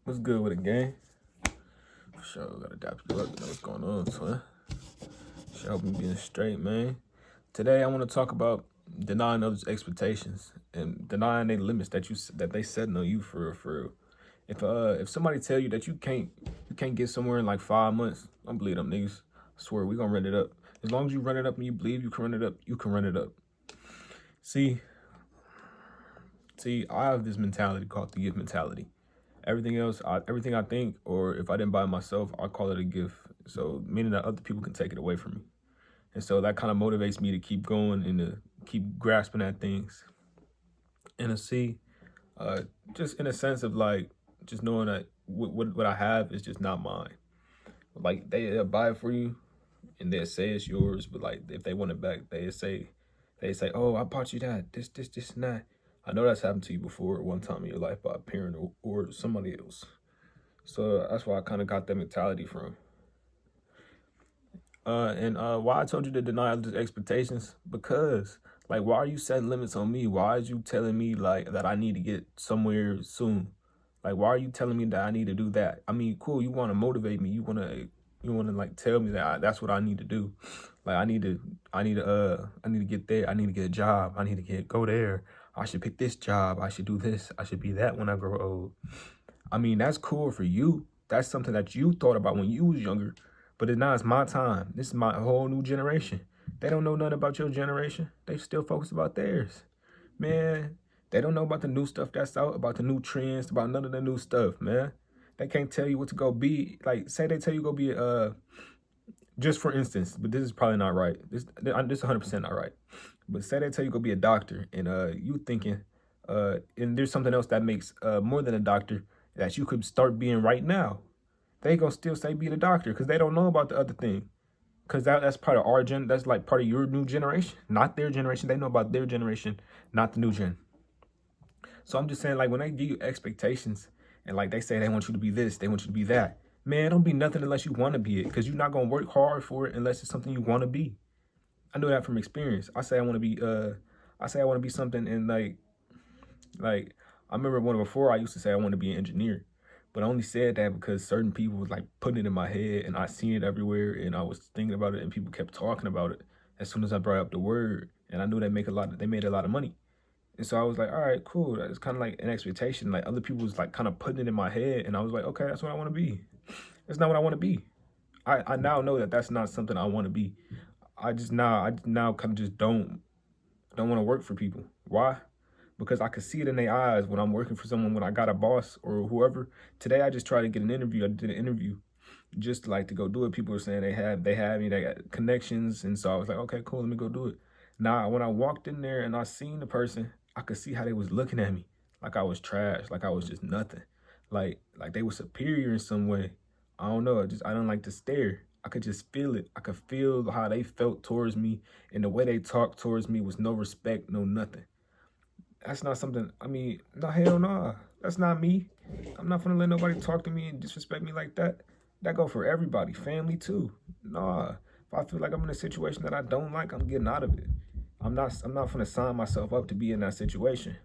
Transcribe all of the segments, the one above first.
What's good with the gang? For sure, gotta adapt you up. You know what's going on, twin. Sure, hope you being straight, man. Today, I want to talk about denying others' expectations and denying their limits that they setting on you for real, for real. If somebody tell you that you can't get somewhere in like 5 months, don't believe them niggas. I swear we gonna run it up. As long as you run it up and you believe you can run it up, you can run it up. See, I have this mentality called the gift mentality. Everything else, everything I think, or if I didn't buy it myself, I call it a gift. So meaning that other people can take it away from me, and so that kind of motivates me to keep going and to keep grasping at things. And to see, uh, just in a sense of like, just knowing that what I have is just not mine. Like they'll buy it for you, and they'll say it's yours, but like if they want it back, they say, oh, I bought you that, this, and that. I know that's happened to you before at one time in your life by a parent or somebody else. So that's where I kind of got that mentality from. And why I told you to deny others' expectations, because like, why are you setting limits on me? Why is you telling me like that I need to get somewhere soon? Like, why are you telling me that I need to do that? I mean, cool, you want to motivate me, you want to like tell me that that's what I need to do. Like, I need to get there. I need to get a job. I need to go there. I should pick this job. I should do this. I should be that when I grow old. I mean, that's cool for you. That's something that you thought about when you was younger. But now it's my time. This is my whole new generation. They don't know nothing about your generation. They still focus about theirs. Man, they don't know about the new stuff that's out, about the new trends, about none of the new stuff, man. They can't tell you what to go be. Like, say they tell you go be just for instance, but this is probably not right. This 100% not right. But say they tell you go be a doctor, and you thinking, and there's something else that makes more than a doctor that you could start being right now. They gonna still say be the doctor because they don't know about the other thing. Because that's part of our gen. That's like part of your new generation, not their generation. They know about their generation, not the new gen. So I'm just saying, like, when they give you expectations and like they say they want you to be this, they want you to be that. Man, don't be nothing unless you want to be it, because you're not gonna work hard for it unless it's something you want to be. I know that from experience. I say I want to be something, and like I remember one before I used to say I want to be an engineer, but I only said that because certain people was like putting it in my head, and I seen it everywhere, and I was thinking about it, and people kept talking about it as soon as I brought up the word, and I knew they made a lot of money. And so I was like, all right, cool. That's kind of like an expectation. Like other people was like kind of putting it in my head, and I was like, okay, that's what I want to be. That's not what I want to be. I now know that that's not something I want to be. I now kind of just don't want to work for people. Why? Because I could see it in their eyes when I'm working for someone, when I got a boss or whoever. Today I just tried to get an interview. I did an interview just like to go do it. People were saying they had me, they got connections, and so I was like, okay, cool, let me go do it. Now when I walked in there and I seen the person, I could see how they was looking at me, like I was trash, like I was just nothing, like they were superior in some way. I don't know. I don't like to stare. I could just feel it. I could feel how they felt towards me, and the way they talked towards me was no respect, no nothing. That's not something. I mean, no, hell no. That's not me. I'm not gonna let nobody talk to me and disrespect me like that. That go for everybody, family too. Nah. If I feel like I'm in a situation that I don't like, I'm getting out of it. I'm not gonna sign myself up to be in that situation.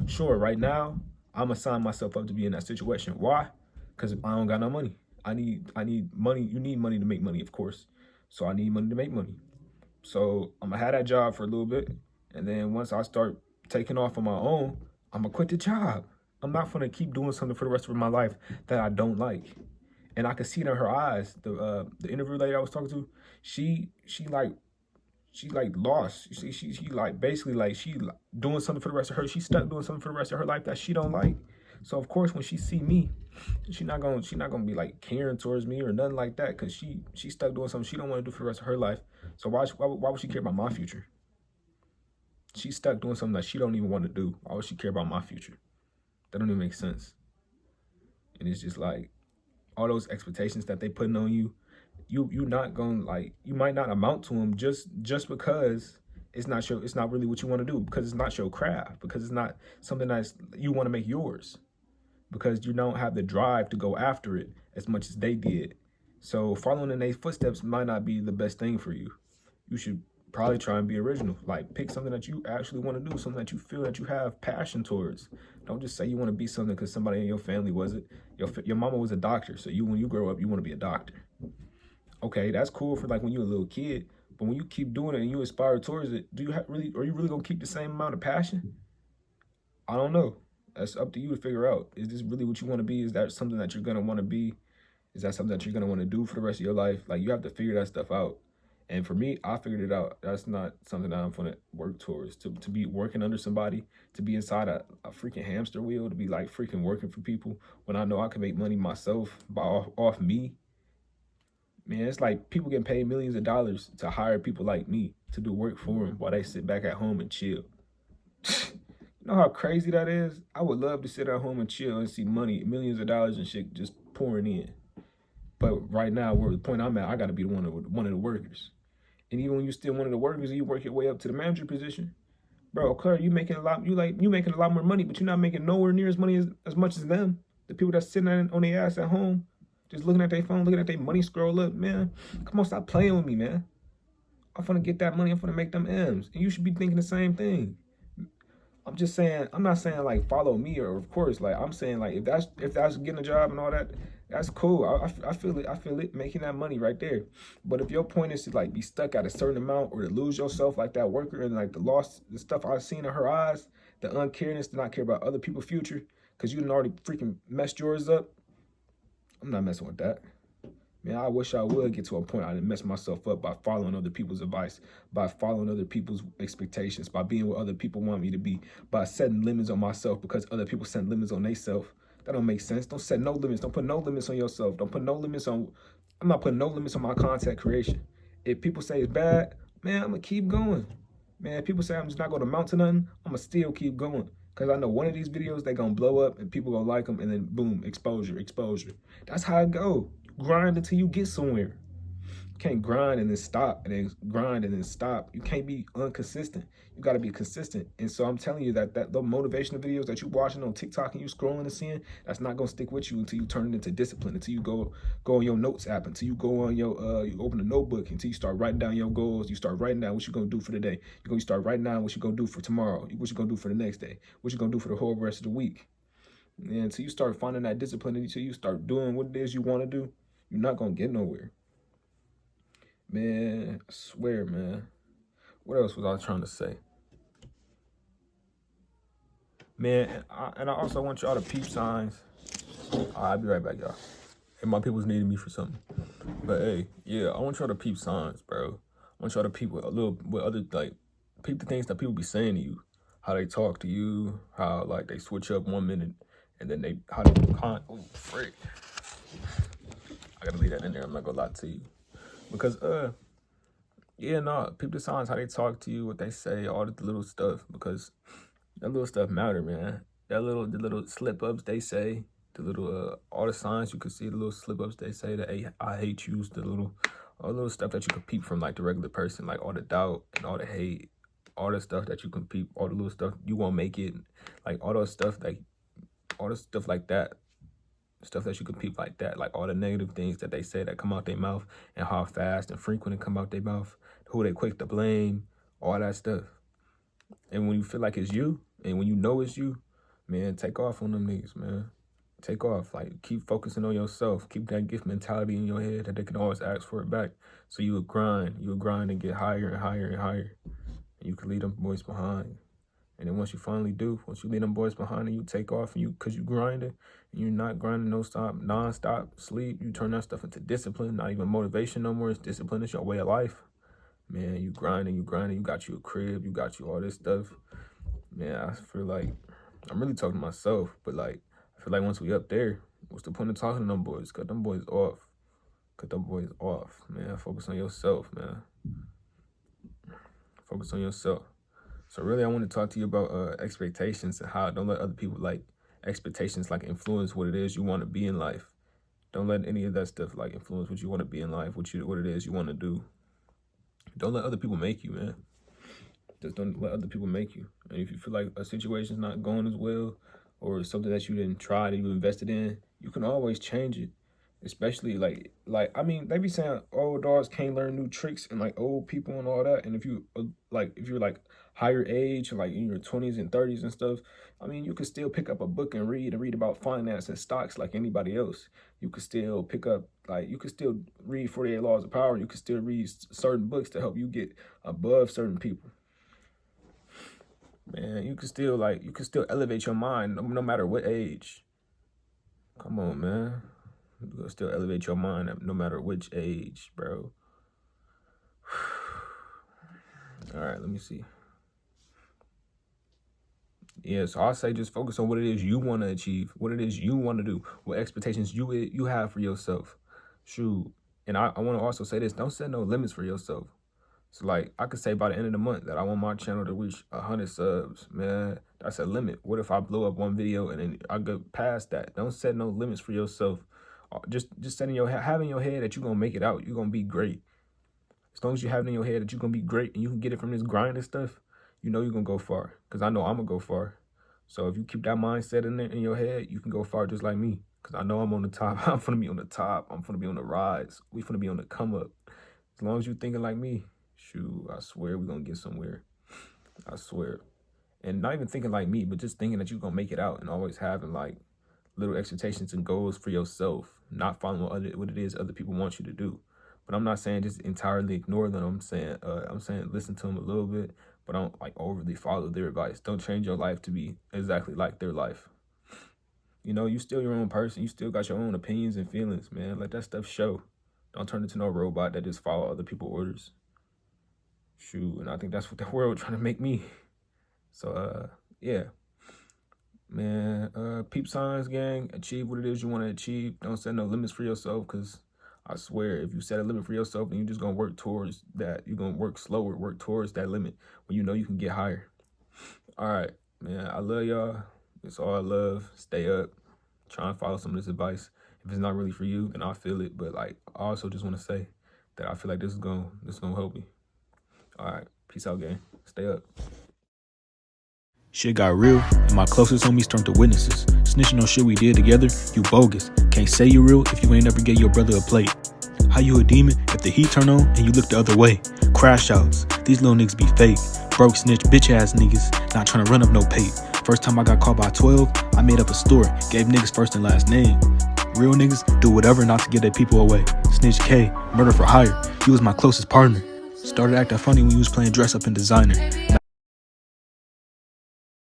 Sure, right now, I'm gonna sign myself up to be in that situation. Why? Because I don't got no money. I need money. You need money to make money, of course. So I need money to make money. So I'm gonna have that job for a little bit, and then once I start taking off on my own, I'm gonna quit the job. I'm not gonna keep doing something for the rest of my life that I don't like. And I could see it in her eyes. The interview lady I was talking to, she like lost. She like basically like doing something for the rest of her. She's stuck doing something for the rest of her life that she don't like. So of course when she see me, she not gonna be like caring towards me or nothing like that, because she stuck doing something she don't want to do for the rest of her life. So why would she care about my future? She's stuck doing something that she don't even want to do. Why would she care about my future? That don't even make sense. And it's just like all those expectations that they putting on you, you not gonna like, you might not amount to them just because it's not really what you want to do, because it's not your craft, because it's not something that's you want to make yours, because you don't have the drive to go after it as much as they did. So following in their footsteps might not be the best thing for you. You should probably try and be original. Like, pick something that you actually want to do, something that you feel that you have passion towards. Don't just say you want to be something because somebody in your family was it. Your mama was a doctor, so when you grow up, you want to be a doctor. Okay, that's cool for like when you're a little kid, but when you keep doing it and you aspire towards it, are you really gonna keep the same amount of passion? I don't know. That's up to you to figure out. Is this really what you want to be? Is that something that you're gonna want to be? Is that something that you're gonna want to do for the rest of your life? Like, you have to figure that stuff out. And for me, I figured it out. That's not something that I'm gonna work towards. To be working under somebody, to be inside a freaking hamster wheel, to be like freaking working for people when I know I can make money myself off me. Man, it's like people getting paid millions of dollars to hire people like me to do work for them while they sit back at home and chill. You know how crazy that is? I would love to sit at home and chill and see money, millions of dollars and shit just pouring in. But right now, where the point I'm at, I got to be one of the workers. And even when you're still one of the workers and you work your way up to the manager position, bro, Claire, you making a lot. You making a lot more money, but you're not making nowhere near as money as much as them. The people that's sitting on their ass at home, just looking at their phone, looking at their money scroll up, man. Come on, stop playing with me, man. I'm finna get that money. I'm finna make them M's, and you should be thinking the same thing. I'm just saying, I'm not saying like follow me, or of course, like I'm saying like if that's getting a job and all that, that's cool. I feel it. I feel it making that money right there. But if your point is to like be stuck at a certain amount or to lose yourself like that worker and like the stuff I've seen in her eyes, the uncariness to not care about other people's future because you done already freaking messed yours up, I'm not messing with that. Man, I wish I would get to a point I didn't mess myself up by following other people's advice, by following other people's expectations, by being what other people want me to be, by setting limits on myself because other people set limits on themselves. That don't make sense. Don't set no limits. Don't put no limits on yourself. Don't put no limits on, I'm not putting no limits on my content creation. If people say it's bad, man, I'm going to keep going. Man, if people say I'm just not going to amount to nothing, I'm going to still keep going. Because I know one of these videos, they're going to blow up and people going to like them and then boom, exposure. That's how it go. Grind until you get somewhere. You can't grind and then stop and then grind and then stop. You can't be inconsistent. You got to be consistent. And so I'm telling you that the motivational videos that you watching on TikTok and you scrolling and seeing, that's not going to stick with you until you turn it into discipline, until you go on your notes app, until you go on your, you open a notebook, until you start writing down your goals. You start writing down what you're going to do for the day. You're going to start writing down what you're going to do for tomorrow, what you're going to do for the next day, what you're going to do for the whole rest of the week. And until you start finding that discipline, until you start doing what it is you want to do, you're not going to get nowhere. Man, I swear, man. What else was I trying to say? Man, and I also want y'all to peep signs. I'll be right back, y'all. And my people's needing me for something. But hey, yeah, I want y'all to peep signs, bro. I want y'all to peep with other, like, peep the things that people be saying to you. How they talk to you, how, like, they switch up 1 minute, and then how they oh, frick. I gotta leave that in there. I'm not gonna lie to you. Because, yeah, no, peep the signs, how they talk to you, what they say, all the little stuff, because that little stuff matter, man. The little slip-ups they say, the little, all the signs you can see, the little slip-ups they say, the I hate yous, all the little stuff that you can peep from, like, the regular person, like all the doubt and all the hate, all the stuff that you can peep, all the little stuff you won't make it, like, all the stuff like that. Stuff that you can peep like that, like all the negative things that they say that come out their mouth and how fast and frequent it come out their mouth, who they quick to blame, all that stuff. And when you feel like it's you, and when you know it's you, man, take off on them niggas, man. Take off. Like, keep focusing on yourself. Keep that gift mentality in your head that they can always ask for it back. So you would grind. You would grind and get higher and higher and higher. And you can leave them boys behind. And then once you finally do, once you leave them boys behind and you take off and because you grinding, and you're not grinding non-stop sleep, you turn that stuff into discipline, not even motivation no more. It's discipline. It's your way of life. Man, you grinding, you got you a crib, you got you all this stuff. Man, I feel like I'm really talking to myself, but like, I feel like once we up there, what's the point of talking to them boys? Cut them boys off. Cut them boys off, man. Focus on yourself, man. Focus on yourself. So really, I want to talk to you about expectations and how don't let other people like expectations like influence what it is you want to be in life. Don't let any of that stuff like influence what you want to be in life, what it is you want to do. Don't let other people make you, man. Just don't let other people make you. And if you feel like a situation's not going as well or something that you didn't try that you invested in, you can always change it. Especially like I mean, they be saying old dogs can't learn new tricks and like old people and all that. And if you like if you're like higher age, like in your 20s and 30s and stuff, I mean, you could still pick up a book and read about finance and stocks like anybody else. You could still pick up like you could still read 48 Laws of Power. You could still read certain books to help you get above certain people. Man, you could still elevate your mind no matter what age. Come on, man. You'll still elevate your mind no matter which age, bro. All right, let me see. Yeah, so I'll say just focus on what it is you want to achieve, what it is you want to do, what expectations you have for yourself. Shoot. And I want to also say this, don't set no limits for yourself. So like I could say by the end of the month that I want my channel to reach 100 subs, man. That's a limit. What if I blow up one video and then I go past that? Don't set no limits for yourself. Just setting having your head that you're gonna make it out. You're gonna be great. As long as you have it in your head that you're gonna be great and you can get it from this grind and stuff, you know you're gonna go far. Cause I know I'm gonna go far. So if you keep that mindset in your head, you can go far just like me. Cause I know I'm on the top. I'm gonna be on the top. I'm gonna be on the rise. We gonna be on the come up. As long as you thinking like me, shoot, I swear we're gonna get somewhere. I swear. And not even thinking like me, but just thinking that you're gonna make it out and always having like little expectations and goals for yourself, not following what it is other people want you to do. But I'm not saying just entirely ignore them. I'm saying listen to them a little bit, but don't like overly follow their advice. Don't change your life to be exactly like their life. You know, you still your own person. You still got your own opinions and feelings, man. Let that stuff show. Don't turn into no robot that just follow other people's orders. Shoot, and I think that's what the world trying to make me. So, yeah. Man, peep signs, gang. Achieve what it is you want to achieve. Don't set no limits for yourself, because I swear, if you set a limit for yourself, then you're just going to work towards that. You're going to work slower, work towards that limit when you know you can get higher. All right, man. I love y'all. It's all I love. Stay up. Try and follow some of this advice. If it's not really for you, then I feel it. But like, I also just want to say that I feel like this is gonna help me. All right. Peace out, gang. Stay up. Shit got real, and my closest homies turned to witnesses. Snitching on shit we did together, you bogus. Can't say you real if you ain't ever gave your brother a plate. How you a demon if the heat turn on and you look the other way? Crash outs, these little niggas be fake. Broke snitch bitch ass niggas, not trying to run up no pay. First time I got caught by 12, I made up a story, gave niggas first and last name. Real niggas do whatever not to get their people away. Snitch K, murder for hire, he was my closest partner. Started acting funny when he was playing dress up in designer.